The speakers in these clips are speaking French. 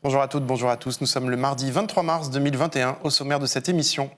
Bonjour à toutes, bonjour à tous. Nous sommes le mardi 23 mars 2021 au sommaire de cette émission.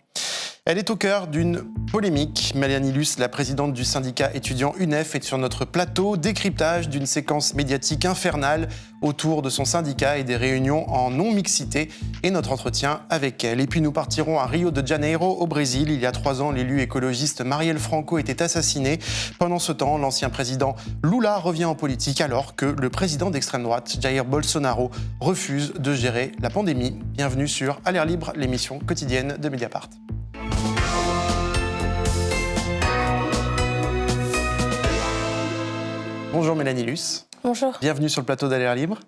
Elle est au cœur d'une polémique. Mélanie Luce, la présidente du syndicat étudiant UNEF, est sur notre plateau. Décryptage d'une séquence médiatique infernale autour de son syndicat et des réunions en non-mixité et notre entretien avec elle. Et puis nous partirons à Rio de Janeiro, au Brésil. Il y a 3 ans, l'élu écologiste Marielle Franco était assassiné. Pendant ce temps, l'ancien président Lula revient en politique alors que le président d'extrême droite, Jair Bolsonaro, refuse de gérer la pandémie. Bienvenue sur À l'air libre, l'émission quotidienne de Mediapart. Bonjour Mélanie Luce. Bonjour. Bienvenue sur le plateau d'À l'air libre.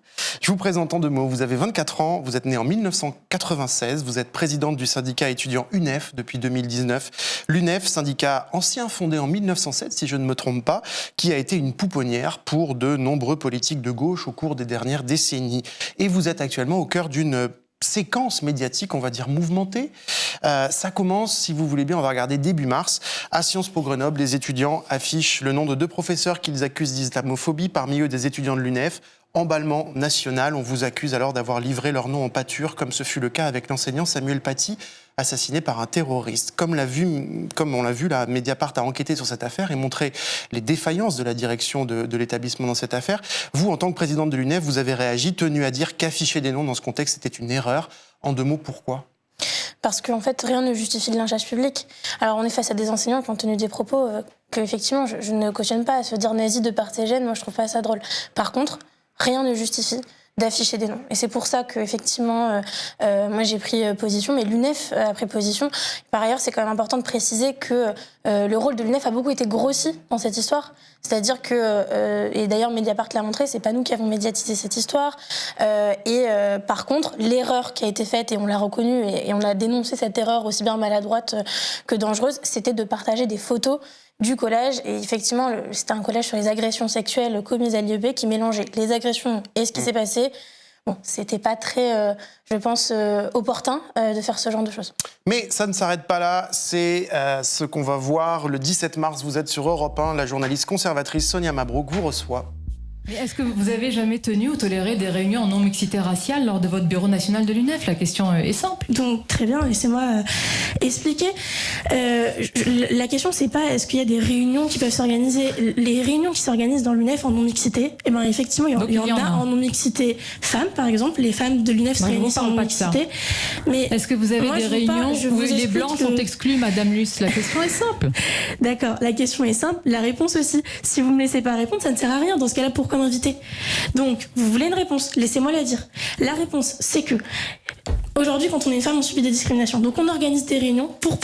Je vous présente en 2 mots. Vous avez 24 ans, vous êtes née en 1996, vous êtes présidente du syndicat étudiant UNEF depuis 2019. L'UNEF, syndicat ancien fondé en 1907, si je ne me trompe pas, qui a été une pouponnière pour de nombreux politiques de gauche au cours des dernières décennies. Et vous êtes actuellement au cœur d'une séquence médiatique, on va dire mouvementée. Ça commence, si vous voulez bien, on va regarder début mars. À Sciences Po Grenoble, les étudiants affichent le nom de 2 professeurs qu'ils accusent d'islamophobie, parmi eux des étudiants de l'UNEF. Emballement national, on vous accuse alors d'avoir livré leur nom en pâture, comme ce fut le cas avec l'enseignant Samuel Paty, assassiné par un terroriste. Comme on l'a vu, la Mediapart a enquêté sur cette affaire et montré les défaillances de la direction de l'établissement dans cette affaire. Vous, en tant que présidente de l'UNEF, vous avez réagi, tenu à dire qu'afficher des noms dans ce contexte, c'était une erreur. En 2 mots, pourquoi ? Parce qu'en fait, rien ne justifie le lynchage public. Alors, on est face à des enseignants qui ont tenu des propos que, effectivement, je ne cautionne pas. Se dire nazi de part et gêne, moi, je trouve pas ça drôle. Par contre, rien ne justifie d'afficher des noms. Et c'est pour ça que, effectivement, moi j'ai pris position, mais l'UNEF a pris position. Par ailleurs, c'est quand même important de préciser que le rôle de l'UNEF a beaucoup été grossi dans cette histoire. C'est-à-dire que, et d'ailleurs Mediapart l'a montré, c'est pas nous qui avons médiatisé cette histoire. Par contre, l'erreur qui a été faite, et on l'a reconnue, et on a dénoncé cette erreur aussi bien maladroite que dangereuse, c'était de partager des photos du collège. Et effectivement, c'était un collège sur les agressions sexuelles commises à l'IEP qui mélangeait les agressions et ce qui s'est passé. Bon, c'était pas très, je pense, opportun de faire ce genre de choses. Mais ça ne s'arrête pas là, c'est ce qu'on va voir le 17 mars. Vous êtes sur Europe 1, la journaliste conservatrice Sonia Mabrouk vous reçoit. Mais est-ce que vous avez jamais tenu ou toléré des réunions en non-mixité raciale lors de votre bureau national de l'UNEF ? La question est simple. Donc très bien, laissez-moi expliquer. La question c'est pas est-ce qu'il y a des réunions qui peuvent s'organiser. Les réunions qui s'organisent dans l'UNEF en non-mixité, eh ben effectivement il y en a en non-mixité femmes par exemple. Les femmes de l'UNEF se réunissent en non-mixité. Mais est-ce que vous avez des réunions où les blancs sont exclus, Madame Luce ? La question est simple. D'accord, la question est simple, la réponse aussi. Si vous me laissez pas répondre, ça ne sert à rien. Dans ce cas-là, pourquoi m'inviter ? Donc, vous voulez une réponse ? Laissez-moi la dire. La réponse, c'est que aujourd'hui, quand on est une femme, on subit des discriminations. Donc, on organise des réunions pour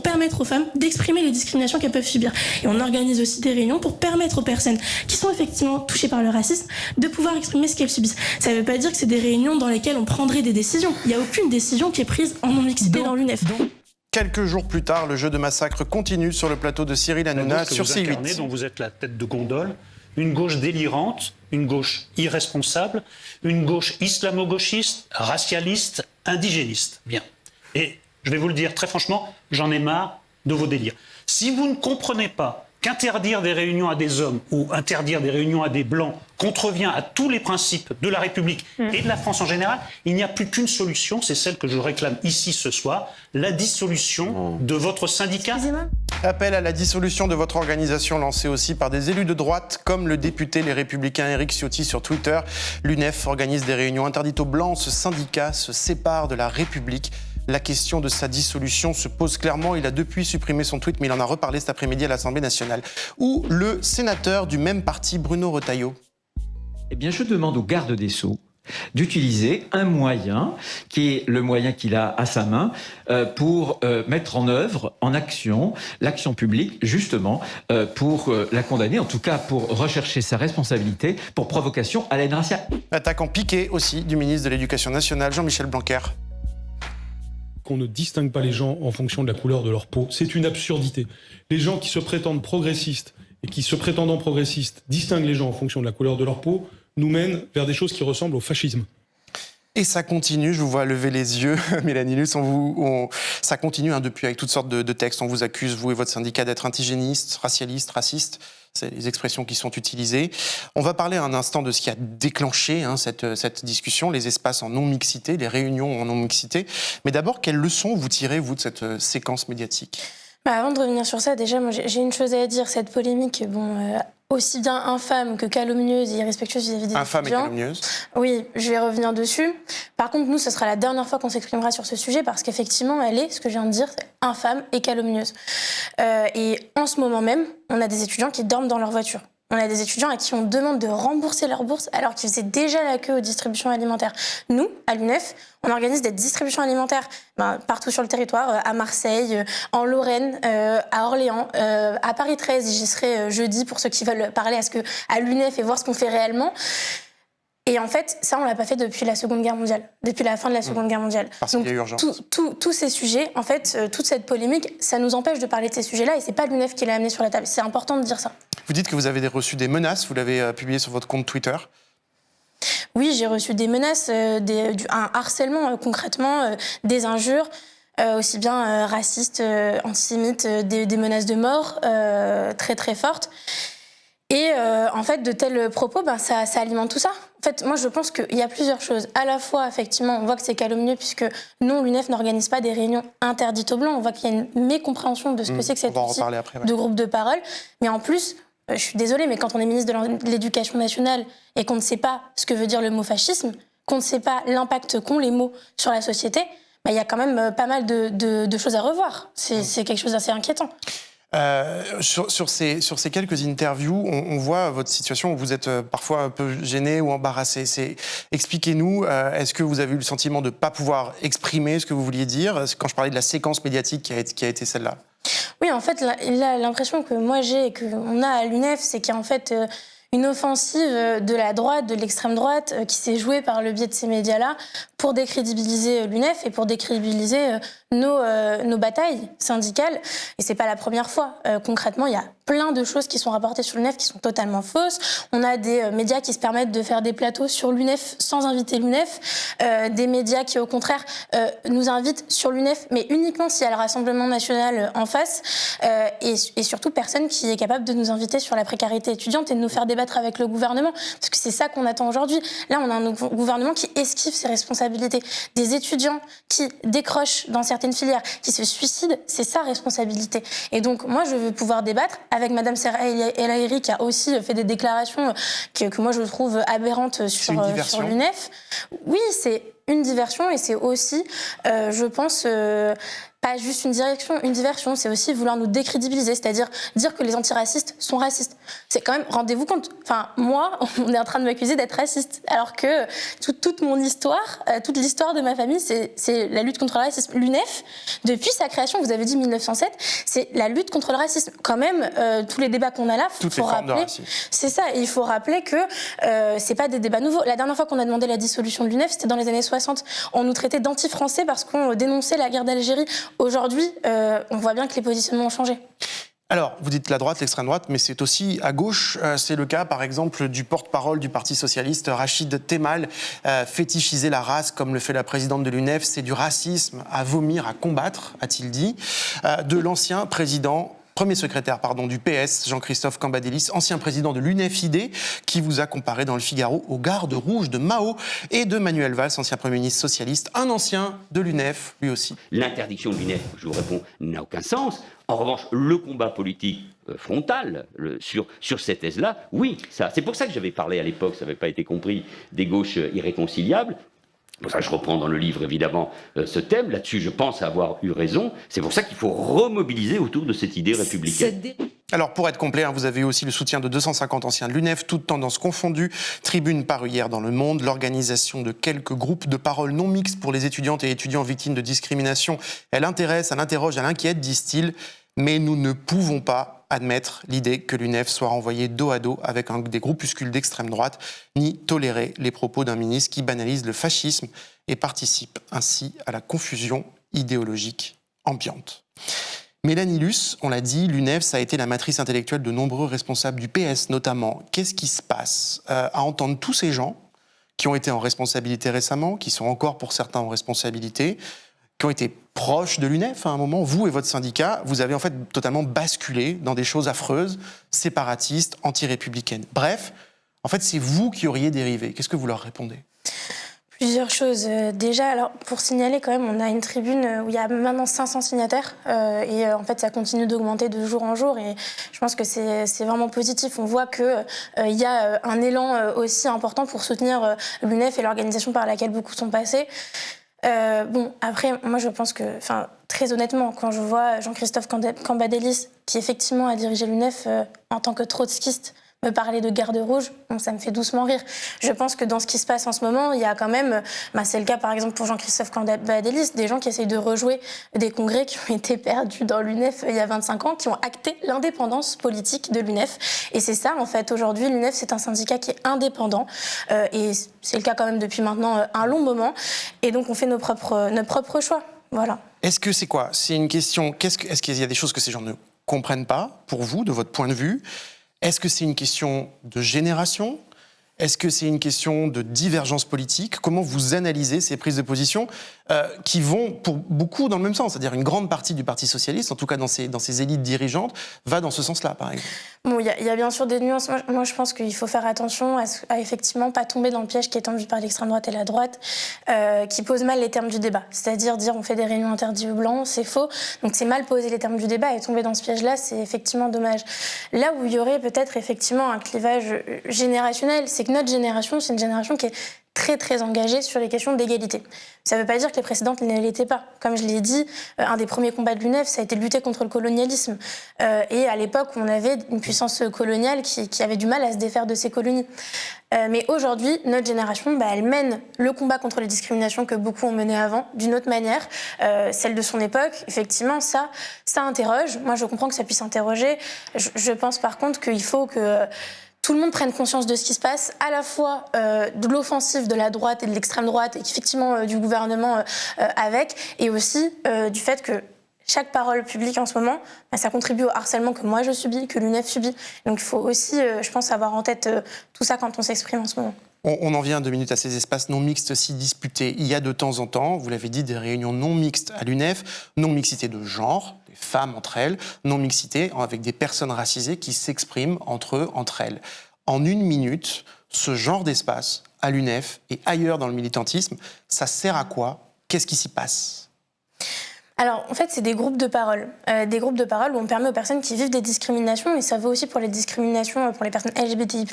permettre aux femmes d'exprimer les discriminations qu'elles peuvent subir. Et on organise aussi des réunions pour permettre aux personnes qui sont effectivement touchées par le racisme de pouvoir exprimer ce qu'elles subissent. Ça ne veut pas dire que c'est des réunions dans lesquelles on prendrait des décisions. Il n'y a aucune décision qui est prise en non-mixité dans l'UNEF. Quelques jours plus tard, le jeu de massacre continue sur le plateau de Cyril Hanouna sur C8. Dont vous êtes la tête de gondole. Une gauche délirante, une gauche irresponsable, une gauche islamo-gauchiste, racialiste, indigéniste. Bien. Et je vais vous le dire très franchement, j'en ai marre de vos délires. Si vous ne comprenez pas qu'interdire des réunions à des hommes ou interdire des réunions à des blancs contrevient à tous les principes de la République et de la France en général, il n'y a plus qu'une solution, c'est celle que je réclame ici ce soir, la dissolution de votre syndicat. Appel à la dissolution de votre organisation lancé aussi par des élus de droite, comme le député Les Républicains Éric Ciotti sur Twitter. L'UNEF organise des réunions interdites aux blancs. Ce syndicat se sépare de la République. La question de sa dissolution se pose clairement. Il a depuis supprimé son tweet, mais il en a reparlé cet après-midi à l'Assemblée nationale. Ou le sénateur du même parti, Bruno Retailleau. Eh bien, je demande au garde des Sceaux d'utiliser un moyen qui est le moyen qu'il a à sa main pour mettre en œuvre, en action, l'action publique, justement, pour la condamner, en tout cas pour rechercher sa responsabilité pour provocation à la haine raciale. Attaque en piqué aussi du ministre de l'Éducation nationale, Jean-Michel Blanquer. Qu'on ne distingue pas les gens en fonction de la couleur de leur peau, c'est une absurdité. Les gens qui se prétendent progressistes et qui, se prétendant progressistes, distinguent les gens en fonction de la couleur de leur peau, nous mènent vers des choses qui ressemblent au fascisme. Et ça continue, je vous vois lever les yeux, Mélanie Luce, ça continue depuis avec toutes sortes de textes. On vous accuse, vous et votre syndicat, d'être indigénistes, racialistes, racistes. C'est les expressions qui sont utilisées. On va parler un instant de ce qui a déclenché cette discussion, les espaces en non-mixité, les réunions en non-mixité. Mais d'abord, quelles leçons vous tirez, vous, de cette séquence médiatique ? Avant de revenir sur ça, déjà, moi, j'ai une chose à dire. Cette polémique, aussi bien infâme que calomnieuse et irrespectueuse vis-à-vis des infâme étudiants. Infâme et calomnieuse. Oui, je vais revenir dessus. Par contre, nous, ce sera la dernière fois qu'on s'exprimera sur ce sujet parce qu'effectivement, elle est, ce que je viens de dire, infâme et calomnieuse. Et en ce moment même, on a des étudiants qui dorment dans leur voiture. On a des étudiants à qui on demande de rembourser leur bourse alors qu'ils faisaient déjà la queue aux distributions alimentaires. Nous, à l'UNEF, on organise des distributions alimentaires partout sur le territoire, à Marseille, en Lorraine, à Orléans, à Paris 13. J'y serai jeudi pour ceux qui veulent parler à l'UNEF et voir ce qu'on fait réellement. Et en fait, ça, on l'a pas fait depuis la Seconde Guerre mondiale, depuis la fin de la Seconde Guerre mondiale. Parce Donc, qu'il y a urgence. tous ces sujets, en fait, toute cette polémique, ça nous empêche de parler de ces sujets-là et c'est pas l'UNEF qui l'a amené sur la table. C'est important de dire ça. Vous dites que vous avez reçu des menaces, vous l'avez publié sur votre compte Twitter. Oui, j'ai reçu des menaces, un harcèlement concrètement, des injures, aussi bien racistes, antisémites, des menaces de mort très très fortes. Et en fait, de tels propos, ça alimente tout ça. En fait, moi, je pense qu'il y a plusieurs choses. À la fois, effectivement, on voit que c'est calomnieux puisque non, l'UNEF n'organise pas des réunions interdites aux Blancs. On voit qu'il y a une mécompréhension de ce que c'est que cette outil de groupe de parole. Mais en plus, je suis désolée, mais quand on est ministre de l'Éducation nationale et qu'on ne sait pas ce que veut dire le mot fascisme, qu'on ne sait pas l'impact qu'ont les mots sur la société, il y a quand même pas mal de choses à revoir. C'est quelque chose d'assez inquiétant. Sur ces quelques interviews, on voit votre situation où vous êtes parfois un peu gêné ou embarrassé. Expliquez-nous, est-ce que vous avez eu le sentiment de ne pas pouvoir exprimer ce que vous vouliez dire quand je parlais de la séquence médiatique qui a été celle-là? Oui, en fait, l'impression que moi j'ai et qu'on a à l'UNEF, c'est qu'il y a en fait une offensive de la droite, de l'extrême droite, qui s'est jouée par le biais de ces médias-là pour décrédibiliser l'UNEF et pour décrédibiliser nos batailles syndicales. Et c'est pas la première fois. Concrètement, il y a plein de choses qui sont rapportées sur l'UNEF qui sont totalement fausses. On a des médias qui se permettent de faire des plateaux sur l'UNEF sans inviter l'UNEF. Des médias qui, au contraire, nous invitent sur l'UNEF, mais uniquement s'il y a le Rassemblement national en face. Et surtout, personne qui est capable de nous inviter sur la précarité étudiante et de nous faire débattre avec le gouvernement. Parce que c'est ça qu'on attend aujourd'hui. Là, on a un gouvernement qui esquive ses responsabilités. Des étudiants qui décrochent dans certaines filières, qui se suicident, c'est sa responsabilité. Et donc, moi, je veux pouvoir débattre avec Madame Serra El Haïry, qui a aussi fait des déclarations que moi, je trouve aberrantes sur l'UNEF. Oui, c'est une diversion et c'est aussi, je pense... pas juste une diversion, c'est aussi vouloir nous décrédibiliser, c'est-à-dire dire que les antiracistes sont racistes. C'est quand même, rendez-vous compte, moi, on est en train de m'accuser d'être raciste, alors que toute mon histoire, toute l'histoire de ma famille, c'est la lutte contre le racisme. L'UNEF, depuis sa création, vous avez dit 1907, c'est la lutte contre le racisme. Quand même, tous les débats qu'on a là, faut rappeler, c'est ça, et il faut rappeler que c'est pas des débats nouveaux. La dernière fois qu'on a demandé la dissolution de l'UNEF, c'était dans les années 60. On nous traitait d'anti-français parce qu'on dénonçait la guerre d'Algérie. Aujourd'hui, on voit bien que les positionnements ont changé. Alors, vous dites la droite, l'extrême droite, mais c'est aussi à gauche. C'est le cas, par exemple, du porte-parole du Parti socialiste, Rachid Temal. Fétichiser la race, comme le fait la présidente de l'UNEF, c'est du racisme à vomir, à combattre, a-t-il dit. De l'ancien premier secrétaire du PS, Jean-Christophe Cambadélis, ancien président de l'UNEF-ID, qui vous a comparé dans le Figaro aux gardes rouges de Mao, et de Manuel Valls, ancien Premier ministre socialiste, un ancien de l'UNEF, lui aussi. L'interdiction de l'UNEF, je vous réponds, n'a aucun sens. En revanche, le combat politique frontal sur cette thèse-là, oui, c'est pour ça que j'avais parlé à l'époque, ça n'avait pas été compris, des gauches irréconciliables. Pour ça, je reprends dans le livre, évidemment, ce thème. Là-dessus, je pense avoir eu raison. C'est pour ça qu'il faut remobiliser autour de cette idée républicaine. Alors, pour être complet, vous avez eu aussi le soutien de 250 anciens de l'UNEF, toutes tendances confondues. Tribune parue hier dans Le Monde. L'organisation de quelques groupes de parole non mixtes pour les étudiantes et étudiants victimes de discrimination. Elle intéresse, elle interroge, elle inquiète, disent-ils. Mais nous ne pouvons pas admettre l'idée que l'UNEF soit renvoyée dos à dos avec des groupuscules d'extrême droite, ni tolérer les propos d'un ministre qui banalise le fascisme et participe ainsi à la confusion idéologique ambiante. Mélanie Luce, on l'a dit, l'UNEF, ça a été la matrice intellectuelle de nombreux responsables du PS notamment. Qu'est-ce qui se passe à entendre tous ces gens qui ont été en responsabilité récemment, qui sont encore pour certains en responsabilité, qui ont été proches de l'UNEF à un moment. Vous et votre syndicat, vous avez en fait totalement basculé dans des choses affreuses, séparatistes, anti-républicaines. Bref, en fait, c'est vous qui auriez dérivé. Qu'est-ce que vous leur répondez ? Plusieurs choses. Déjà, alors, pour signaler quand même, on a une tribune où il y a maintenant 500 signataires et en fait, ça continue d'augmenter de jour en jour et je pense que c'est vraiment positif. On voit qu'il y a un élan aussi important pour soutenir l'UNEF et l'organisation par laquelle beaucoup sont passés. Bon, après, moi, je pense que, très honnêtement, quand je vois Jean-Christophe Cambadélis, qui effectivement a dirigé l'UNEF en tant que trotskiste, me parler de garde rouge, bon, ça me fait doucement rire. Je pense que dans ce qui se passe en ce moment, il y a quand même, c'est le cas par exemple pour Jean-Christophe Cambadélis, des gens qui essayent de rejouer des congrès qui ont été perdus dans l'UNEF il y a 25 ans, qui ont acté l'indépendance politique de l'UNEF. Et c'est ça, en fait, aujourd'hui, l'UNEF, c'est un syndicat qui est indépendant. Et c'est le cas quand même depuis maintenant un long moment. Et donc, on fait nos propres choix. Voilà. Est-ce que c'est quoi ? C'est une question... Est-ce qu'il y a des choses que ces gens ne comprennent pas, pour vous, de votre point de vue ? Est-ce que c'est une question de génération ? Est-ce que c'est une question de divergence politique ? Comment vous analysez ces prises de position qui vont pour beaucoup dans le même sens ? C'est-à-dire une grande partie du Parti socialiste, en tout cas dans ses élites dirigeantes, va dans ce sens-là, par exemple. Bon, il y a bien sûr des nuances. Moi, je pense qu'il faut faire attention à effectivement pas tomber dans le piège qui est tendu par l'extrême droite et la droite, qui pose mal les termes du débat. C'est-à-dire dire on fait des réunions interdites blancs, c'est faux. Donc c'est mal poser les termes du débat et tomber dans ce piège-là, c'est effectivement dommage. Là où il y aurait peut-être effectivement un clivage générationnel, c'est que notre génération, c'est une génération qui est très très engagée sur les questions d'égalité. Ça ne veut pas dire que les précédentes ne l'étaient pas. Comme je l'ai dit, un des premiers combats de l'UNEF, ça a été de lutter contre le colonialisme. Et à l'époque, on avait une puissance coloniale qui avait du mal à se défaire de ses colonies. Mais aujourd'hui, notre génération, elle mène le combat contre les discriminations que beaucoup ont mené avant, d'une autre manière, celle de son époque. Effectivement, ça interroge. Moi, je comprends que ça puisse interroger. Je pense par contre qu'il faut que tout le monde prenne conscience de ce qui se passe, à la fois de l'offensive de la droite et de l'extrême droite, et effectivement du gouvernement avec, et aussi du fait que chaque parole publique en ce moment, ça contribue au harcèlement que moi je subis, que l'UNEF subit. Donc il faut aussi, je pense, avoir en tête tout ça quand on s'exprime en ce moment. On en vient 2 minutes à ces espaces non mixtes si disputés. Il y a de temps en temps, vous l'avez dit, des réunions non mixtes à l'UNEF, non-mixité de genre, des femmes entre elles, non-mixité avec des personnes racisées qui s'expriment entre eux, entre elles. En 1 minute, ce genre d'espace à l'UNEF et ailleurs dans le militantisme, ça sert à quoi ? Qu'est-ce qui s'y passe ? Alors, en fait, c'est des groupes de parole. Des groupes de parole où on permet aux personnes qui vivent des discriminations, et ça vaut aussi pour les discriminations pour les personnes LGBTI+,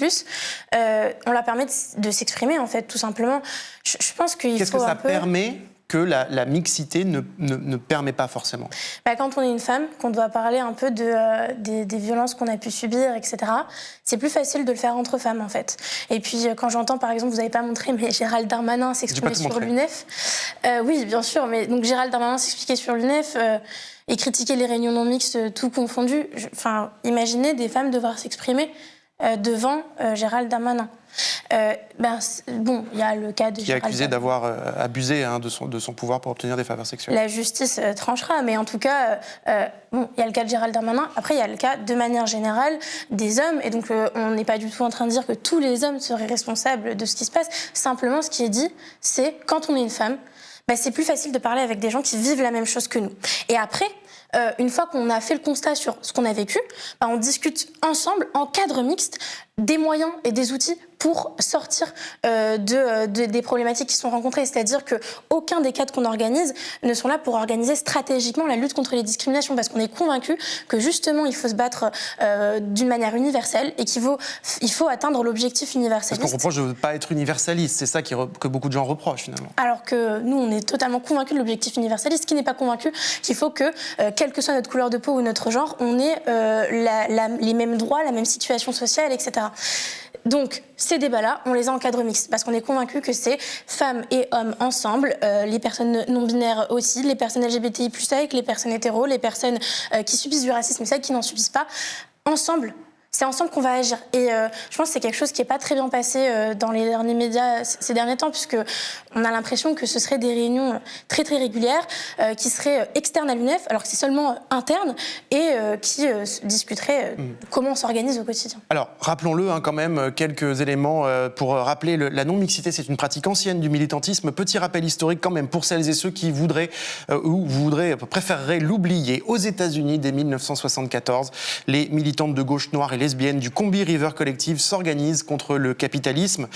on leur permet de s'exprimer, en fait, tout simplement. Je pense qu'il faut Qu'est-ce que ça permet que la mixité ne permet pas forcément ? Quand on est une femme, qu'on doit parler un peu des violences qu'on a pu subir, etc., c'est plus facile de le faire entre femmes, en fait. Et puis, quand j'entends, par exemple, vous n'avez pas montré, mais Gérald Darmanin s'exprimer sur l'UNEF. Oui, bien sûr, mais donc Gérald Darmanin s'expliquer sur l'UNEF et critiquer les réunions non mixtes, tout confondu. Imaginez des femmes devoir s'exprimer devant Gérald Darmanin. Bon, il y a le cas de qui est accusé d'avoir abusé de son pouvoir pour obtenir des faveurs sexuelles. La justice tranchera, mais en tout cas, il y a le cas de Gérald Darmanin. Après, il y a le cas, de manière générale, des hommes. Et donc, on n'est pas du tout en train de dire que tous les hommes seraient responsables de ce qui se passe. Simplement, ce qui est dit, c'est quand on est une femme, c'est plus facile de parler avec des gens qui vivent la même chose que nous. Et après, une fois qu'on a fait le constat sur ce qu'on a vécu, on discute ensemble, en cadre mixte, des moyens et des outils pour sortir des problématiques qui sont rencontrées. C'est-à-dire qu'aucun des cadres qu'on organise ne sont là pour organiser stratégiquement la lutte contre les discriminations, parce qu'on est convaincus que justement il faut se battre d'une manière universelle et qu'il faut atteindre l'objectif universaliste. Parce qu'on reproche de ne pas être universaliste, c'est ça que beaucoup de gens reprochent finalement. Alors que nous, on est totalement convaincus de l'objectif universaliste, qui n'est pas convaincu qu'il faut que, quelle que soit notre couleur de peau ou notre genre, on ait les mêmes droits, la même situation sociale, etc. Donc, ces débats-là, on les a en cadre mixte, parce qu'on est convaincus que c'est femmes et hommes ensemble, les personnes non-binaires aussi, les personnes LGBTI+, avec les personnes hétéros, les personnes qui subissent du racisme et celles qui n'en subissent pas, ensemble, C'est ensemble qu'on va agir. Et je pense que c'est quelque chose qui n'est pas très bien passé dans les derniers médias ces derniers temps, puisqu'on a l'impression que ce seraient des réunions très très régulières, qui seraient externes à l'UNEF, alors que c'est seulement interne, et qui discuteraient de comment on s'organise au quotidien. Alors, rappelons-le quand même, quelques éléments pour rappeler la non-mixité, c'est une pratique ancienne du militantisme. Petit rappel historique quand même pour celles et ceux qui voudraient préféreraient l'oublier. Aux États-Unis, dès 1974, les militantes de gauche noire et lesbiennes du Combahee River Collective s'organisent contre le capitalisme,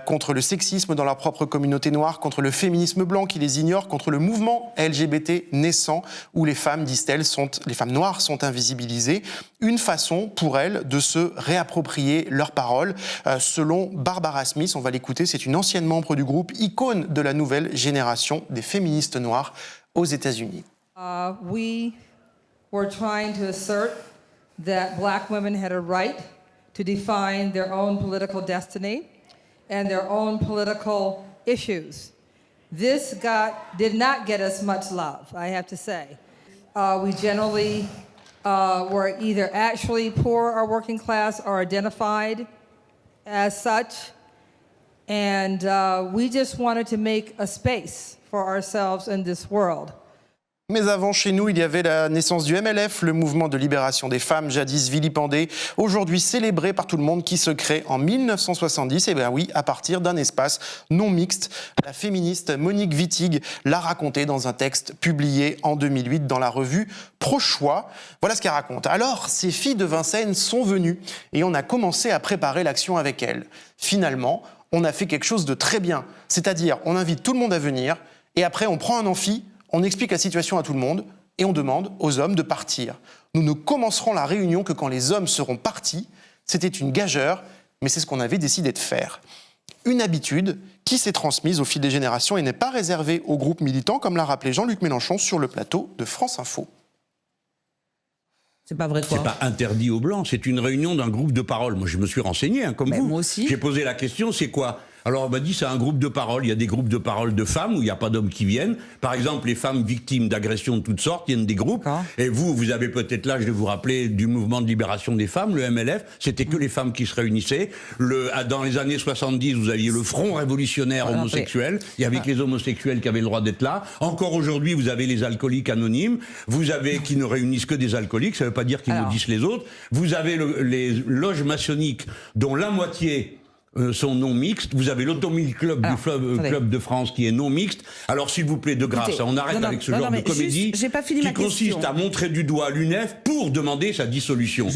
contre le sexisme dans leur propre communauté noire, contre le féminisme blanc qui les ignore, contre le mouvement LGBT naissant où les femmes, disent-elles, les femmes noires sont invisibilisées. Une façon pour elles de se réapproprier leurs paroles. Selon Barbara Smith, on va l'écouter, c'est une ancienne membre du groupe, icône de la nouvelle génération des féministes noires aux États-Unis. We were trying to assert that black women had a right to define their own political destiny and their own political issues. This did not get us much love, I have to say. We generally were either actually poor or working class or identified as such. And we just wanted to make a space for ourselves in this world. Mais avant, chez nous, il y avait la naissance du MLF, le mouvement de libération des femmes, jadis vilipendé, aujourd'hui célébré par tout le monde, qui se crée en 1970, et bien oui, à partir d'un espace non mixte. La féministe Monique Wittig l'a raconté dans un texte publié en 2008 dans la revue Pro-Choix. Voilà ce qu'elle raconte. Alors, ces filles de Vincennes sont venues et on a commencé à préparer l'action avec elles. Finalement, on a fait quelque chose de très bien, c'est-à-dire on invite tout le monde à venir et après on prend un amphi, on explique la situation à tout le monde et on demande aux hommes de partir. Nous ne commencerons la réunion que quand les hommes seront partis. C'était une gageure, mais c'est ce qu'on avait décidé de faire. Une habitude qui s'est transmise au fil des générations et n'est pas réservée aux groupes militants, comme l'a rappelé Jean-Luc Mélenchon sur le plateau de France Info. C'est pas vrai quoi. C'est pas interdit aux Blancs, c'est une réunion d'un groupe de parole. Moi, je me suis renseigné, comme vous. Moi aussi. J'ai posé la question, c'est quoi ? Alors, on m'a dit, c'est un groupe de parole. Il y a des groupes de parole de femmes où il n'y a pas d'hommes qui viennent. Par exemple, les femmes victimes d'agressions de toutes sortes viennent des groupes. Et vous avez peut-être l'âge de vous rappeler du mouvement de libération des femmes, le MLF. C'était que les femmes qui se réunissaient. Dans les années 70, vous aviez le Front révolutionnaire homosexuel. Il y avait que les homosexuels qui avaient le droit d'être là. Encore aujourd'hui, vous avez les alcooliques anonymes. Vous avez qui ne réunissent que des alcooliques. Ça ne veut pas dire qu'ils maudissent les autres. Vous avez les loges maçonniques dont la moitié sont non mixtes. Vous avez l'Automobile Club du Club de France qui est non mixte. Alors s'il vous plaît, de grâce, on arrête avec ce genre de comédie qui consiste à montrer du doigt l'UNEF pour demander sa dissolution.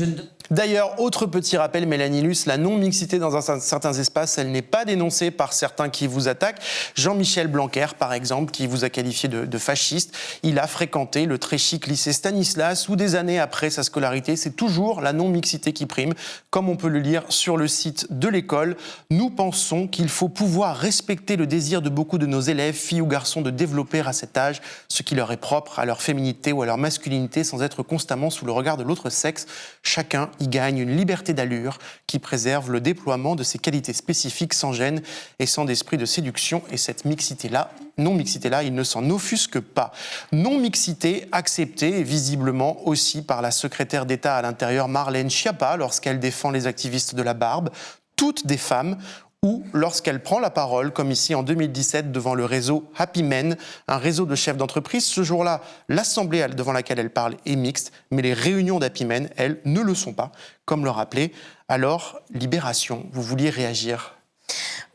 D'ailleurs, autre petit rappel, Mélanie Luce, la non-mixité dans certains espaces, elle n'est pas dénoncée par certains qui vous attaquent. Jean-Michel Blanquer, par exemple, qui vous a qualifié de fasciste, il a fréquenté le très chic lycée Stanislas, où des années après sa scolarité, c'est toujours la non-mixité qui prime, comme on peut le lire sur le site de l'école. Nous pensons qu'il faut pouvoir respecter le désir de beaucoup de nos élèves, filles ou garçons, de développer à cet âge ce qui leur est propre, à leur féminité ou à leur masculinité, sans être constamment sous le regard de l'autre sexe. Chacun y gagne une liberté d'allure qui préserve le déploiement de ses qualités spécifiques sans gêne et sans d'esprit de séduction. Et cette mixité-là, non-mixité-là, il ne s'en offusque pas. Non-mixité acceptée visiblement aussi par la secrétaire d'État à l'Intérieur Marlène Schiappa lorsqu'elle défend les activistes de la barbe, toutes des femmes, ou lorsqu'elle prend la parole, comme ici en 2017 devant le réseau Happy Men, un réseau de chefs d'entreprise. Ce jour-là, l'assemblée devant laquelle elle parle est mixte, mais les réunions d'Happy Men, elles, ne le sont pas, comme le rappelait. Alors, Libération, vous vouliez réagir ?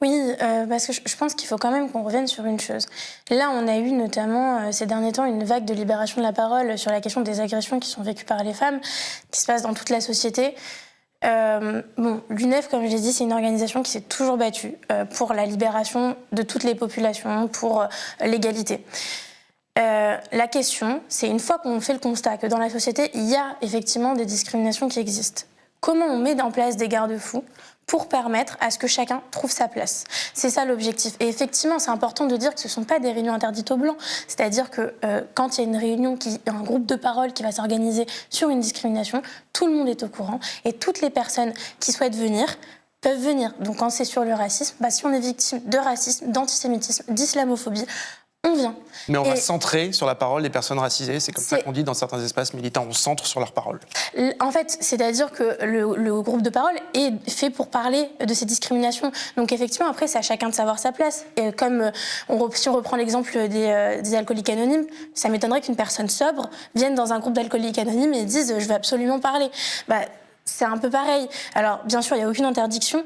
Oui, parce que je pense qu'il faut quand même qu'on revienne sur une chose. Là, on a eu notamment ces derniers temps une vague de libération de la parole sur la question des agressions qui sont vécues par les femmes, qui se passent dans toute la société. L'UNEF, comme je l'ai dit, c'est une organisation qui s'est toujours battue pour la libération de toutes les populations, pour l'égalité. La question, c'est une fois qu'on fait le constat que dans la société, il y a effectivement des discriminations qui existent, comment on met en place des garde-fous pour permettre à ce que chacun trouve sa place. C'est ça l'objectif. Et effectivement, c'est important de dire que ce ne sont pas des réunions interdites aux Blancs. C'est-à-dire que quand il y a une réunion, un groupe de parole qui va s'organiser sur une discrimination, tout le monde est au courant et toutes les personnes qui souhaitent venir peuvent venir. Donc quand c'est sur le racisme, si on est victime de racisme, d'antisémitisme, d'islamophobie, On vient. Mais on va centrer sur la parole des personnes racisées. C'est comme ça qu'on dit dans certains espaces militants. On centre sur leur parole. En fait, c'est-à-dire que le groupe de parole est fait pour parler de ces discriminations. Donc effectivement, après, c'est à chacun de savoir sa place. Et comme si on reprend l'exemple des alcooliques anonymes, ça m'étonnerait qu'une personne sobre vienne dans un groupe d'alcooliques anonymes et dise « je veux absolument parler ». C'est un peu pareil. Alors, bien sûr, il n'y a aucune interdiction.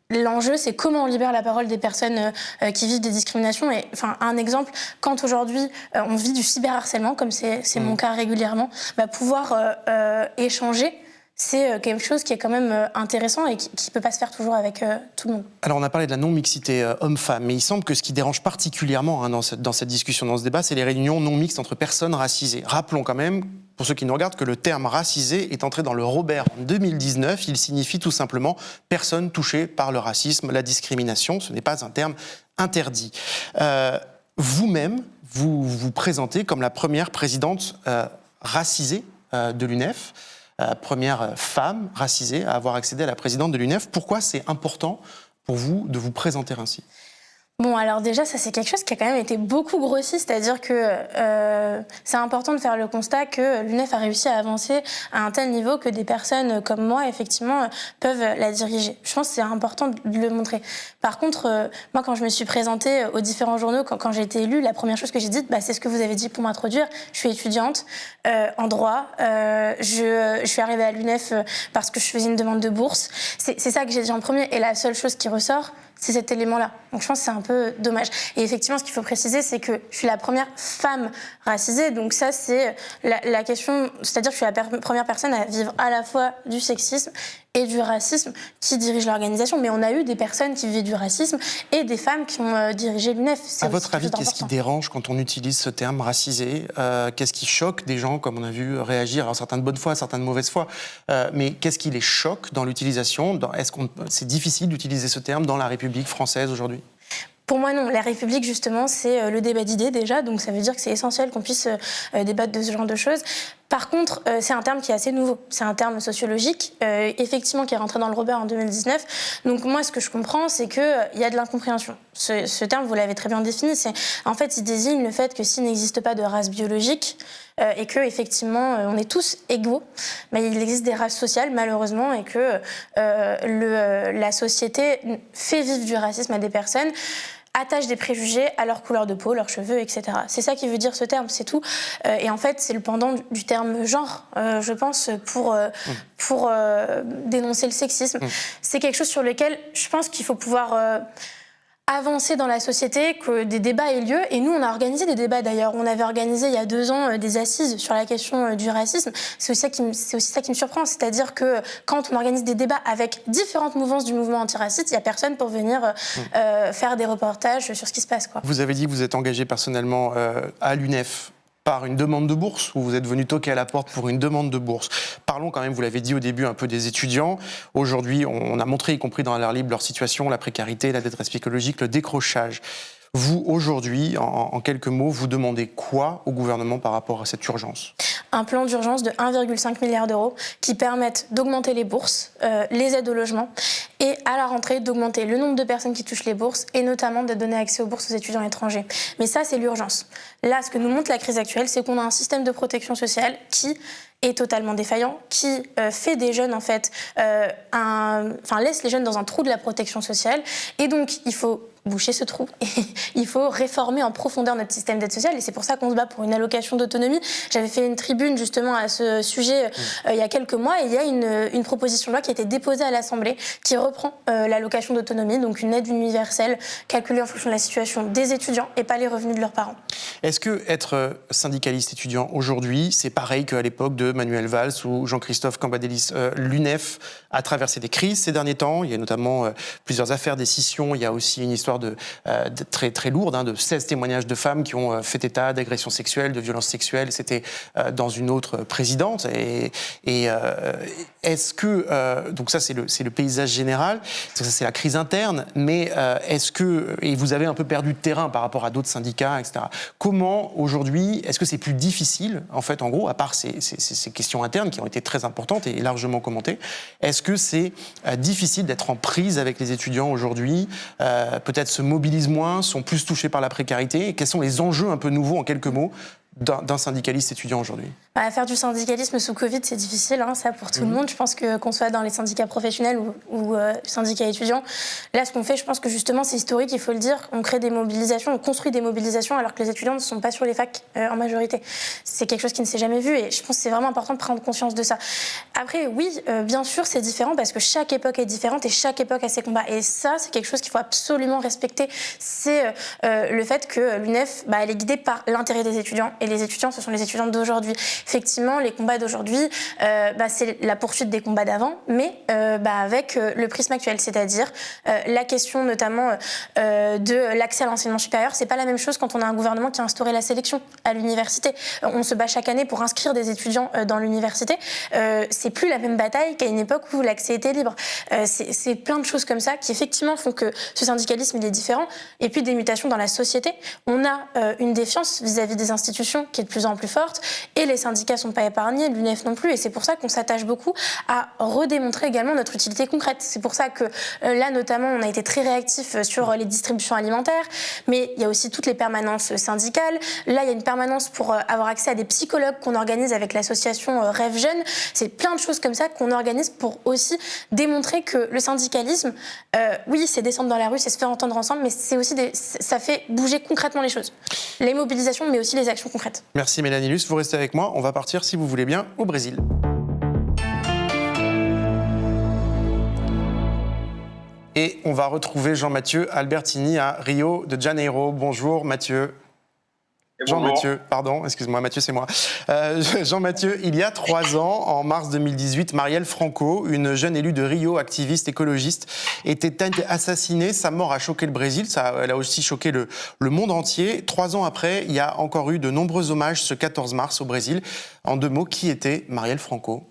L'enjeu, c'est comment on libère la parole des personnes qui vivent des discriminations. Et, un exemple, quand aujourd'hui on vit du cyberharcèlement, comme c'est mon cas régulièrement, pouvoir échanger, c'est quelque chose qui est quand même intéressant et qui ne peut pas se faire toujours avec tout le monde. Alors on a parlé de la non-mixité homme-femme, mais il semble que ce qui dérange particulièrement dans cette discussion, dans ce débat, c'est les réunions non mixtes entre personnes racisées. Rappelons quand même, pour ceux qui nous regardent, que le terme racisé est entré dans le Robert en 2019. Il signifie tout simplement personne touchée par le racisme, la discrimination. Ce n'est pas un terme interdit. Vous-même, vous vous présentez comme la première présidente racisée de l'UNEF. Première femme racisée à avoir accédé à la présidente de l'UNEF. Pourquoi c'est important pour vous de vous présenter ainsi ? Bon, alors déjà, ça c'est quelque chose qui a quand même été beaucoup grossi, c'est-à-dire que c'est important de faire le constat que l'UNEF a réussi à avancer à un tel niveau que des personnes comme moi, effectivement, peuvent la diriger. Je pense que c'est important de le montrer. Par contre, moi, quand je me suis présentée aux différents journaux, quand j'ai été élue, la première chose que j'ai dite, c'est ce que vous avez dit pour m'introduire. Je suis étudiante en droit. Je suis arrivée à l'UNEF parce que je faisais une demande de bourse. C'est ça que j'ai dit en premier. Et la seule chose qui ressort, c'est cet élément-là. Donc je pense que c'est un peu dommage. Et effectivement, ce qu'il faut préciser, c'est que je suis la première femme racisée. Donc ça, c'est la question... C'est-à-dire que je suis la première personne à vivre à la fois du sexisme et du racisme qui dirige l'organisation. Mais on a eu des personnes qui vivaient du racisme et des femmes qui ont dirigé l'UNEF. À votre avis, qu'est-ce qui dérange quand on utilise ce terme racisé ? Qu'est-ce qui choque des gens, comme on a vu réagir, alors certains de bonne foi, certains de mauvaise foi, mais qu'est-ce qui les choque dans l'utilisation ? Est-ce que c'est difficile d'utiliser ce terme dans la République française aujourd'hui ? Pour moi, non. La République, justement, c'est le débat d'idées, déjà. Donc, ça veut dire que c'est essentiel qu'on puisse débattre de ce genre de choses. Par contre, c'est un terme qui est assez nouveau. C'est un terme sociologique, effectivement, qui est rentré dans le Robert en 2019. Donc, moi, ce que je comprends, c'est qu'il y a de l'incompréhension. Ce terme, vous l'avez très bien défini. En fait, il désigne le fait que s'il n'existe pas de race biologique, et que effectivement on est tous égaux, mais il existe des races sociales malheureusement et que la société fait vivre du racisme à des personnes, attache des préjugés à leur couleur de peau, leurs cheveux, etc. C'est ça qui veut dire ce terme, c'est tout. Et en fait, c'est le pendant du terme genre, je pense, pour dénoncer le sexisme. C'est quelque chose sur lequel je pense qu'il faut pouvoir avancer dans la société, que des débats aient lieu. Et nous, on a organisé des débats d'ailleurs. On avait organisé il y a 2 ans des assises sur la question du racisme. C'est aussi ça qui me surprend. C'est-à-dire que quand on organise des débats avec différentes mouvances du mouvement antiraciste, il n'y a personne pour venir faire des reportages sur ce qui se passe, quoi. Vous avez dit que vous êtes engagé personnellement à l'UNEF par une demande de bourse, ou vous êtes venu toquer à la porte pour une demande de bourse. Parlons quand même, vous l'avez dit au début, un peu des étudiants. Aujourd'hui, on a montré, y compris dans l'air libre, leur situation, la précarité, la détresse psychologique, le décrochage. Vous, aujourd'hui, en quelques mots, vous demandez quoi au gouvernement par rapport à cette urgence ? Un plan d'urgence de 1,5 milliard d'euros qui permette d'augmenter les bourses, les aides au logement et à la rentrée d'augmenter le nombre de personnes qui touchent les bourses et notamment de donner accès aux bourses aux étudiants étrangers. Mais ça, c'est l'urgence. Là, ce que nous montre la crise actuelle, c'est qu'on a un système de protection sociale qui est totalement défaillant, qui fait des jeunes, en fait, laisse les jeunes dans un trou de la protection sociale. Et donc, il faut boucher ce trou. Et il faut réformer en profondeur notre système d'aide sociale. Et c'est pour ça qu'on se bat pour une allocation d'autonomie. J'avais fait une tribune, justement, à ce sujet il y a quelques mois. Et il y a une proposition de loi qui a été déposée à l'Assemblée qui reprend l'allocation d'autonomie, donc une aide universelle calculée en fonction de la situation des étudiants et pas les revenus de leurs parents. Est-ce que être syndicaliste étudiant aujourd'hui, c'est pareil qu'à l'époque de Manuel Valls ou Jean-Christophe Cambadélis ? L'UNEF a traversé des crises ces derniers temps. Il y a notamment plusieurs affaires des scissions. Il y a aussi une histoire de très, très lourde, de 16 témoignages de femmes qui ont fait état d'agressions sexuelles, de violences sexuelles. C'était dans une autre présidente. Et est-ce que... donc ça, c'est le paysage général. Ça, c'est la crise interne. Mais est-ce que... Et vous avez un peu perdu de terrain par rapport à d'autres syndicats, etc. Comment aujourd'hui, est-ce que c'est plus difficile, en fait, en gros, à part ces questions internes qui ont été très importantes et largement commentées, est-ce que c'est difficile d'être en prise avec les étudiants aujourd'hui, peut-être se mobilisent moins, sont plus touchés par la précarité, et quels sont les enjeux un peu nouveaux, en quelques mots, d'un syndicaliste étudiant aujourd'hui? Faire du syndicalisme sous Covid, c'est difficile, ça pour tout le monde. Je pense qu'on soit dans les syndicats professionnels ou syndicats étudiants. Là, ce qu'on fait, je pense que justement, c'est historique, il faut le dire. On crée des mobilisations, on construit des mobilisations alors que les étudiants ne sont pas sur les facs en majorité. C'est quelque chose qui ne s'est jamais vu et je pense que c'est vraiment important de prendre conscience de ça. Après, oui, bien sûr, c'est différent parce que chaque époque est différente et chaque époque a ses combats. Et ça, c'est quelque chose qu'il faut absolument respecter. C'est le fait que l'UNEF, elle est guidée par l'intérêt des étudiants. Et les étudiants, ce sont les étudiants d'aujourd'hui. Effectivement, les combats d'aujourd'hui, c'est la poursuite des combats d'avant, mais avec le prisme actuel, c'est-à-dire la question notamment de l'accès à l'enseignement supérieur. C'est pas la même chose quand on a un gouvernement qui a instauré la sélection à l'université. On se bat chaque année pour inscrire des étudiants dans l'université. C'est plus la même bataille qu'à une époque où l'accès était libre. C'est plein de choses comme ça qui effectivement font que ce syndicalisme il est différent. Et puis des mutations dans la société. On a une défiance vis-à-vis des institutions qui est de plus en plus forte et les syndicats ne sont pas épargnés, l'UNEF non plus, et c'est pour ça qu'on s'attache beaucoup à redémontrer également notre utilité concrète. C'est pour ça que là notamment on a été très réactifs sur les distributions alimentaires, mais il y a aussi toutes les permanences syndicales. Là il y a une permanence pour avoir accès à des psychologues qu'on organise avec l'association Rêve Jeune. C'est plein de choses comme ça qu'on organise pour aussi démontrer que le syndicalisme, oui c'est descendre dans la rue, c'est se faire entendre ensemble, mais c'est aussi ça fait bouger concrètement les choses. Les mobilisations, mais aussi les actions concrètes. Merci Mélanie Luce, vous restez avec moi. On va partir, si vous voulez bien, au Brésil. Et on va retrouver Jean-Mathieu Albertini à Rio de Janeiro. Bonjour Mathieu. Jean-Mathieu, pardon, excuse-moi, Mathieu, c'est moi. Jean-Mathieu, il y a 3 ans, en mars 2018, Marielle Franco, une jeune élue de Rio, activiste écologiste, était assassinée. Sa mort a choqué le Brésil, elle a aussi choqué le monde entier. 3 ans après, il y a encore eu de nombreux hommages ce 14 mars au Brésil. En 2 mots, qui était Marielle Franco ?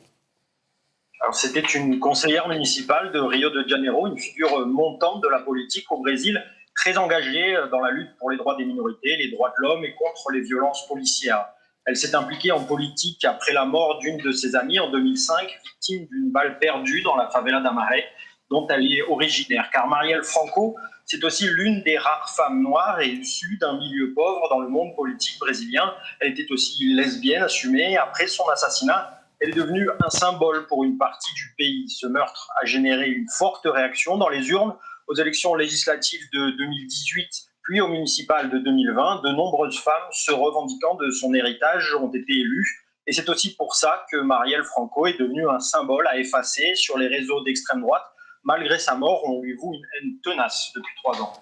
Alors, c'était une conseillère municipale de Rio de Janeiro, une figure montante de la politique au Brésil, très engagée dans la lutte pour les droits des minorités, les droits de l'homme et contre les violences policières. Elle s'est impliquée en politique après la mort d'une de ses amies en 2005, victime d'une balle perdue dans la favela d'Amaré, dont elle est originaire. Car Marielle Franco, c'est aussi l'une des rares femmes noires et issues d'un milieu pauvre dans le monde politique brésilien. Elle était aussi lesbienne assumée. Après son assassinat, elle est devenue un symbole pour une partie du pays. Ce meurtre a généré une forte réaction dans les urnes aux élections législatives de 2018, puis aux municipales de 2020. De nombreuses femmes se revendiquant de son héritage ont été élues. Et c'est aussi pour ça que Marielle Franco est devenue un symbole à effacer sur les réseaux d'extrême droite. Malgré sa mort, on lui voue une haine tenace depuis 3 ans.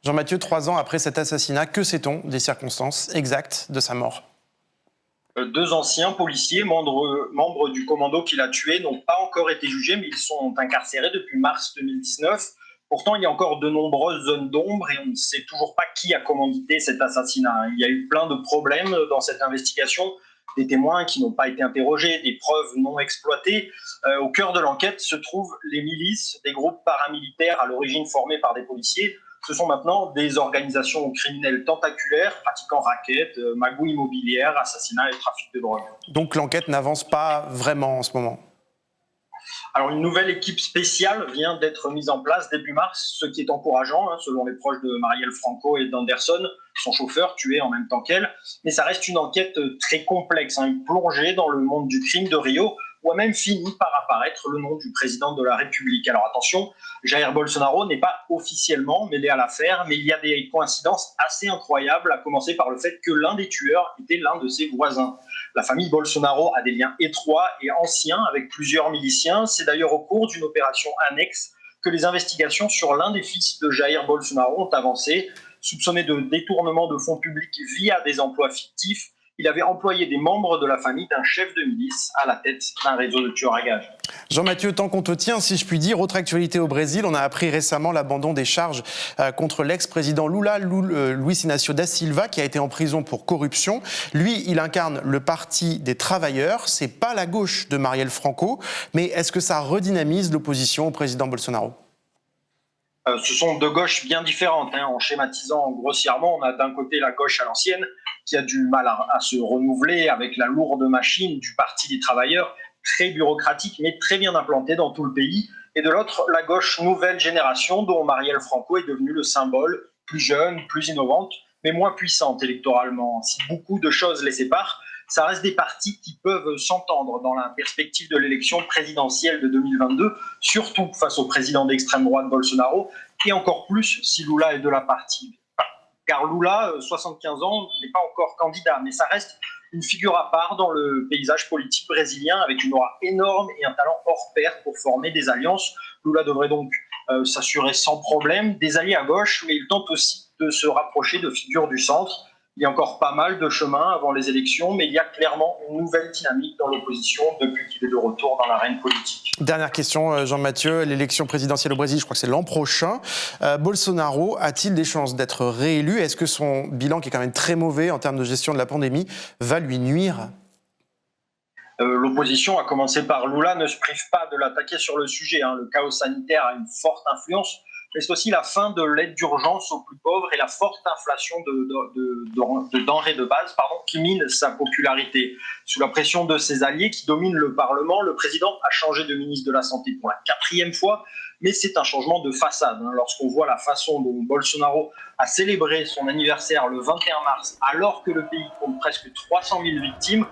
Jean-Mathieu, 3 ans après cet assassinat, que sait-on des circonstances exactes de sa mort ? 2 anciens policiers, membres du commando qui l'a tué, n'ont pas encore été jugés, mais ils sont incarcérés depuis mars 2019. Pourtant, il y a encore de nombreuses zones d'ombre et on ne sait toujours pas qui a commandité cet assassinat. Il y a eu plein de problèmes dans cette investigation, des témoins qui n'ont pas été interrogés, des preuves non exploitées. Au cœur de l'enquête se trouvent les milices, des groupes paramilitaires à l'origine formés par des policiers. Ce sont maintenant des organisations criminelles tentaculaires, pratiquant rackets, magouilles immobilières, assassinats et trafic de drogue. Donc l'enquête n'avance pas vraiment en ce moment ? Alors, une nouvelle équipe spéciale vient d'être mise en place début mars, ce qui est encourageant, selon les proches de Marielle Franco et d'Anderson, son chauffeur, tué en même temps qu'elle. Mais ça reste une enquête très complexe, une plongée dans le monde du crime de Rio, où a même fini par apparaître le nom du président de la République. Alors attention, Jair Bolsonaro n'est pas officiellement mêlé à l'affaire, mais il y a des coïncidences assez incroyables, à commencer par le fait que l'un des tueurs était l'un de ses voisins. La famille Bolsonaro a des liens étroits et anciens avec plusieurs miliciens. C'est d'ailleurs au cours d'une opération annexe que les investigations sur l'un des fils de Jair Bolsonaro ont avancé. Soupçonné de détournement de fonds publics via des emplois fictifs, il avait employé des membres de la famille d'un chef de milice à la tête d'un réseau de tueurs à gages. Jean-Mathieu, tant qu'on te tient, si je puis dire, autre actualité au Brésil, on a appris récemment l'abandon des charges contre l'ex-président Lula, Luiz Inácio da Silva, qui a été en prison pour corruption. Lui, il incarne le Parti des travailleurs. C'est pas la gauche de Marielle Franco, mais est-ce que ça redynamise l'opposition au président Bolsonaro ? Ce sont deux gauches bien différentes. En schématisant grossièrement, on a d'un côté la gauche à l'ancienne, qui a du mal à se renouveler avec la lourde machine du Parti des travailleurs, très bureaucratique, mais très bien implantée dans tout le pays. Et de l'autre, la gauche nouvelle génération, dont Marielle Franco est devenue le symbole, plus jeune, plus innovante, mais moins puissante électoralement. Si beaucoup de choses les séparent, ça reste des partis qui peuvent s'entendre dans la perspective de l'élection présidentielle de 2022, surtout face au président d'extrême droite Bolsonaro, et encore plus si Lula est de la partie. Car Lula, 75 ans, n'est pas encore candidat, mais ça reste une figure à part dans le paysage politique brésilien, avec une aura énorme et un talent hors pair pour former des alliances. Lula devrait donc s'assurer sans problème des alliés à gauche, mais il tente aussi de se rapprocher de figures du centre. Il y a encore pas mal de chemin avant les élections, mais il y a clairement une nouvelle dynamique dans l'opposition depuis qu'il est de retour dans l'arène politique. Dernière question, Jean-Mathieu. L'élection présidentielle au Brésil, je crois que c'est l'an prochain. Bolsonaro a-t-il des chances d'être réélu ? Est-ce que son bilan, qui est quand même très mauvais en termes de gestion de la pandémie, va lui nuire ? L'opposition, à commencer par Lula, ne se prive pas de l'attaquer sur le sujet. Le chaos sanitaire a une forte influence, mais c'est aussi la fin de l'aide d'urgence aux plus pauvres et la forte inflation de denrées de base qui mine sa popularité. Sous la pression de ses alliés qui dominent le Parlement, le président a changé de ministre de la Santé pour la 4e fois, mais c'est un changement de façade. Lorsqu'on voit la façon dont Bolsonaro a célébré son anniversaire le 21 mars, alors que le pays compte presque 300 000 victimes,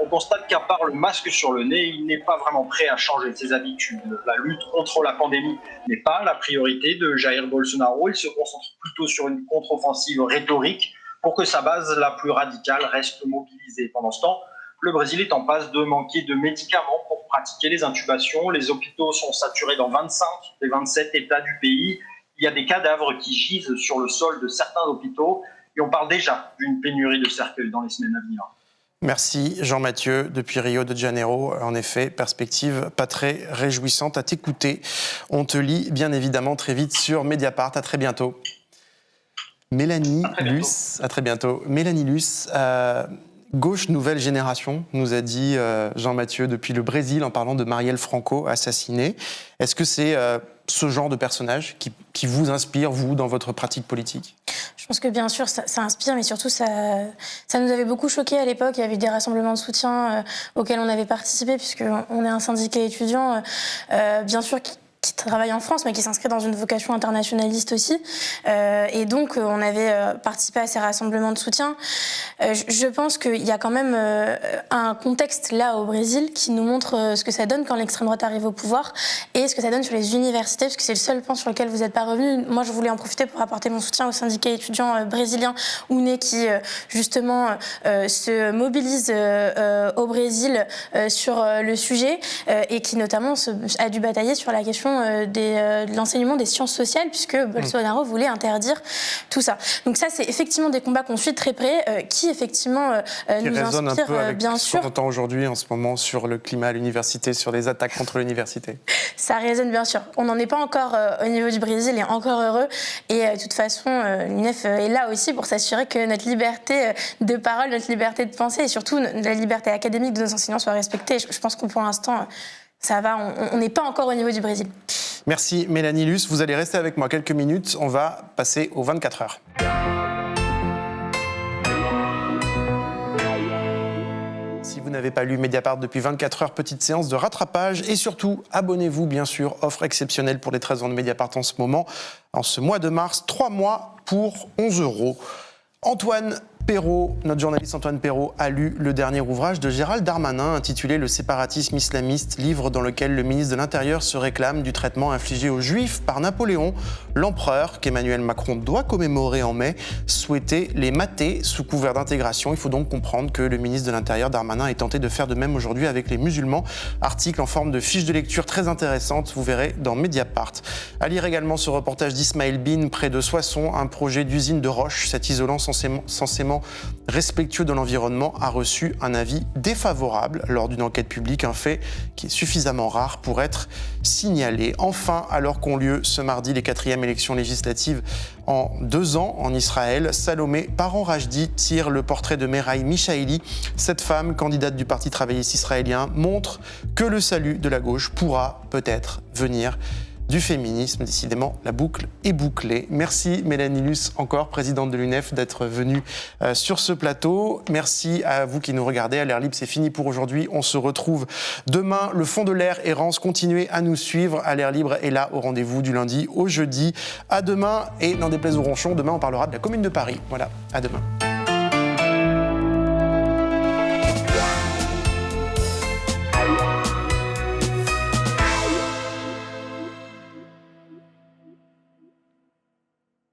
on constate qu'à part le masque sur le nez, il n'est pas vraiment prêt à changer ses habitudes. La lutte contre la pandémie n'est pas la priorité de Jair Bolsonaro. Il se concentre plutôt sur une contre-offensive rhétorique pour que sa base la plus radicale reste mobilisée. Pendant ce temps, le Brésil est en passe de manquer de médicaments pour pratiquer les intubations. Les hôpitaux sont saturés dans 25 des 27 États du pays. Il y a des cadavres qui gisent sur le sol de certains hôpitaux et on parle déjà d'une pénurie de cercueils dans les semaines à venir. Merci Jean-Mathieu, depuis Rio de Janeiro. En effet, perspective pas très réjouissante à t'écouter. On te lit bien évidemment très vite sur Mediapart. À très bientôt. Mélanie Luce, à très bientôt. Mélanie Luce, gauche nouvelle génération, nous a dit Jean-Mathieu depuis le Brésil en parlant de Marielle Franco assassinée. Est-ce que c'est ce genre de personnage qui vous inspire, vous, dans votre pratique politique ? Je pense que bien sûr, ça inspire, mais surtout, ça nous avait beaucoup choqués à l'époque. Il y avait des rassemblements de soutien auxquels on avait participé, puisqu'on est un syndicat étudiant, bien sûr, qui travaille en France, mais qui s'inscrit dans une vocation internationaliste aussi. Et donc, on avait participé à ces rassemblements de soutien. Je pense qu'il y a quand même un contexte là au Brésil qui nous montre ce que ça donne quand l'extrême droite arrive au pouvoir et ce que ça donne sur les universités, parce que c'est le seul point sur lequel vous n'êtes pas revenu. Moi, je voulais en profiter pour apporter mon soutien au syndicat étudiant brésilien UNE qui, justement, se mobilise au Brésil sur le sujet et qui, notamment, a dû batailler sur la question de l'enseignement des sciences sociales, puisque Bolsonaro voulait interdire tout ça. Donc ça, c'est effectivement des combats qu'on suit de très près, qui effectivement nous résonne un peu avec bien ce sûr. qu'on entend aujourd'hui en ce moment sur le climat à l'université, sur les attaques contre l'université. Ça résonne bien sûr. On n'en est pas encore au niveau du Brésil et encore heureux. Et de toute façon, l'UNEF est là aussi pour s'assurer que notre liberté de parole, notre liberté de penser et surtout la liberté académique de nos enseignants soit respectée. Je pense que pour l'instant, ça va, on n'est pas encore au niveau du Brésil. Merci Mélanie Luce, vous allez rester avec moi quelques minutes, on va passer aux 24 heures. Si vous n'avez pas lu Mediapart depuis 24 heures, petite séance de rattrapage et surtout, abonnez-vous bien sûr, offre exceptionnelle pour les 13 ans de Mediapart en ce moment, en ce mois de mars, 3 mois pour 11 €. Antoine Perrault, notre journaliste Antoine Perrault, a lu le dernier ouvrage de Gérald Darmanin intitulé « Le séparatisme islamiste », livre dans lequel le ministre de l'Intérieur se réclame du traitement infligé aux Juifs par Napoléon, l'empereur qu'Emmanuel Macron doit commémorer en mai, souhaitait les mater sous couvert d'intégration. Il faut donc comprendre que le ministre de l'Intérieur Darmanin est tenté de faire de même aujourd'hui avec les musulmans. Article en forme de fiche de lecture très intéressante, vous verrez dans Mediapart. À lire également ce reportage d'Ismaël Bin près de Soissons, un projet d'usine de roche. Cet isolant censément respectueux de l'environnement a reçu un avis défavorable lors d'une enquête publique, un fait qui est suffisamment rare pour être signalé. Enfin, alors qu'ont lieu ce mardi les 4e élections législatives en 2 ans en Israël, Salomé Paran-Rajdi tire le portrait de Meraï Michaeli. Cette femme, candidate du Parti travailliste israélien, montre que le salut de la gauche pourra peut-être venir du féminisme. Décidément, la boucle est bouclée. Merci Mélanie Luce, encore présidente de l'UNEF, d'être venue sur ce plateau. Merci à vous qui nous regardez. À l'Air Libre, c'est fini pour aujourd'hui. On se retrouve demain. Le fond de l'air, Errance, continuez à nous suivre. À l'Air Libre est là au rendez-vous du lundi au jeudi. À demain et n'en déplaise aux ronchons, demain on parlera de la Commune de Paris. Voilà, à demain.